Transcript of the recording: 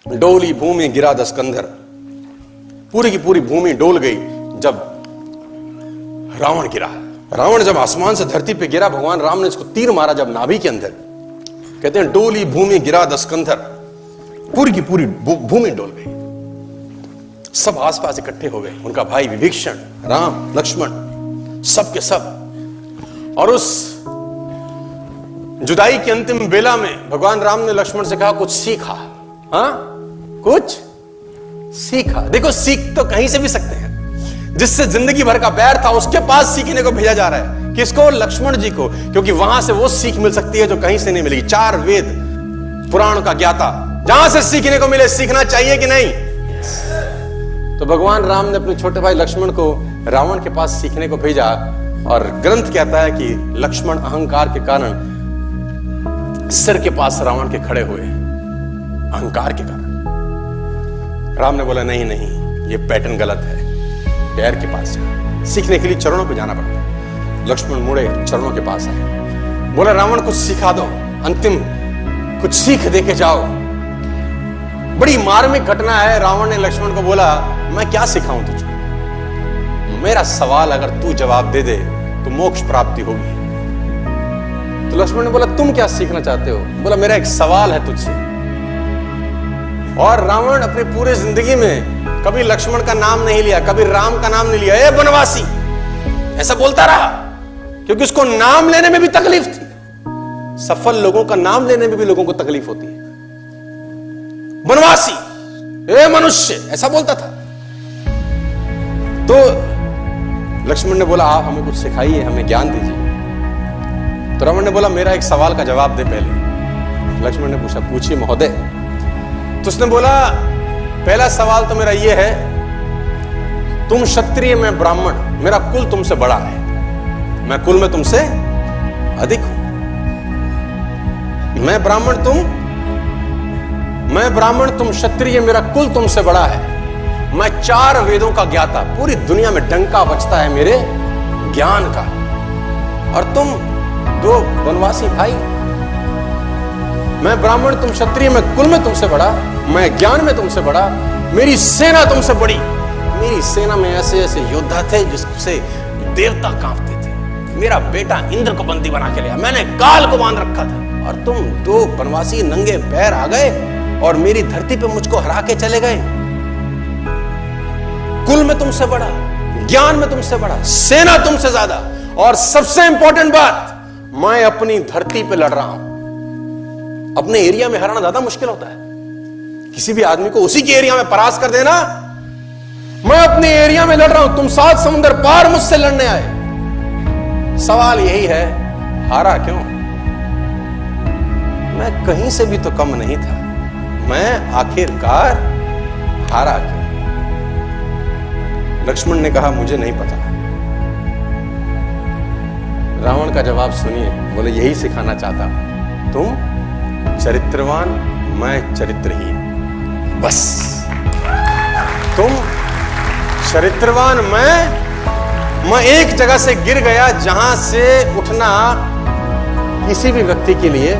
डोली भूमि गिरा दस्कंधर, पूरी की पूरी भूमि डोल गई जब रावण गिरा। रावण जब आसमान से धरती पे गिरा, भगवान राम ने इसको तीर मारा जब नाभि के अंदर। कहते हैं डोली भूमि गिरा दस्कंधर, पूरी की पूरी भूमि डोल गई। सब आसपास इकट्ठे हो गए, उनका भाई विभीषण, राम, लक्ष्मण, सब के सब। और उस जुदाई की अंतिम बेला में भगवान राम ने लक्ष्मण से कहा कुछ सीखा। हाँ, कुछ सीखा। देखो, सीख तो कहीं से भी सकते हैं। जिससे जिंदगी भर का बैर था उसके पास सीखने को भेजा जा रहा है। किसको? लक्ष्मण जी को, क्योंकि वहां से वो सीख मिल सकती है जो कहीं से नहीं मिलेगी। 4 वेद पुराण का ज्ञाता, जहां से सीखने को मिले। सीखना चाहिए कि नहीं? तो भगवान राम ने अपने छोटे भाई लक्ष्मण को रावण के पास सीखने को भेजा। और ग्रंथ कहता है कि लक्ष्मण अहंकार के कारण सिर के पास रावण के खड़े हुए, अहंकार के कारण। राम ने बोला नहीं नहीं, ये पैटर्न गलत है, पैर के पास जा। सीखने के लिए चरणों पे जाना पड़ता है। लक्ष्मण मुड़े, चरणों के पास आए, बोला रावण कुछ सिखा दो, अंतिम कुछ सीख देके जाओ। बड़ी मार्मिक घटना है। रावण ने लक्ष्मण को बोला मैं क्या सिखाऊं तुझको? मेरा सवाल अगर तू जवाब दे दे तो मोक्ष प्राप्ति होगी। तो लक्ष्मण ने बोला तुम क्या सीखना चाहते हो? बोला मेरा एक सवाल है तुझसे। और रावण अपनी पूरी जिंदगी में कभी लक्ष्मण का नाम नहीं लिया, कभी राम का नाम नहीं लिया। ए बनवासी, ऐसा बोलता रहा, क्योंकि उसको नाम लेने में भी तकलीफ थी। सफल लोगों का नाम लेने में भी लोगों को तकलीफ होती है। बनवासी, ए मनुष्य, ऐसा बोलता था। तो लक्ष्मण ने बोला आप हमें कुछ सिखाइए, हमें ज्ञान दीजिए। तो रावण ने बोला मेरा एक सवाल का जवाब दे पहले। लक्ष्मण ने पूछा पूछिए महोदय। तो उसने बोला पहला सवाल तो मेरा यह है, तुम क्षत्रिय, मैं ब्राह्मण, मेरा कुल तुमसे बड़ा है, मैं कुल में तुमसे अधिक हूं। मैं ब्राह्मण, तुम क्षत्रिय, मेरा कुल तुमसे बड़ा है। मैं 4 वेदों का ज्ञाता, पूरी दुनिया में डंका बजता है मेरे ज्ञान का। और तुम 2 वनवासी भाई। मैं ब्राह्मण, तुम क्षत्रिय, मैं कुल में तुमसे बड़ा, मैं ज्ञान में तुमसे बड़ा, मेरी सेना तुमसे बड़ी। मेरी सेना में ऐसे ऐसे योद्धा थे जिससे देवता कांपते थे। मेरा बेटा इंद्र को बंदी बना के लिया, मैंने काल को बांध रखा था। और तुम 2 वनवासी नंगे पैर आ गए और मेरी धरती पे मुझको हरा के चले गए। कुल में तुमसे बड़ा, ज्ञान में तुमसे बड़ा, सेना तुमसे ज्यादा, और सबसे इंपॉर्टेंट बात, मैं अपनी धरती पे लड़ रहा हूं। अपने एरिया में हराना ज्यादा मुश्किल होता है। किसी भी आदमी को उसी के एरिया में परास्त कर देना। मैं अपने एरिया में लड़ रहा हूं, तुम 7 समुद्र पार मुझसे लड़ने आए। सवाल यही है, हारा क्यों? मैं कहीं से भी तो कम नहीं था, मैं आखिरकार हारा क्यों? लक्ष्मण ने कहा मुझे नहीं पता। रावण का जवाब सुनिए, बोले यही सिखाना चाहता हूं, तुम चरित्रवान, मैं चरित्रहीन। बस तुम चरित्रवान, मैं एक जगह से गिर गया जहां से उठना किसी भी व्यक्ति के लिए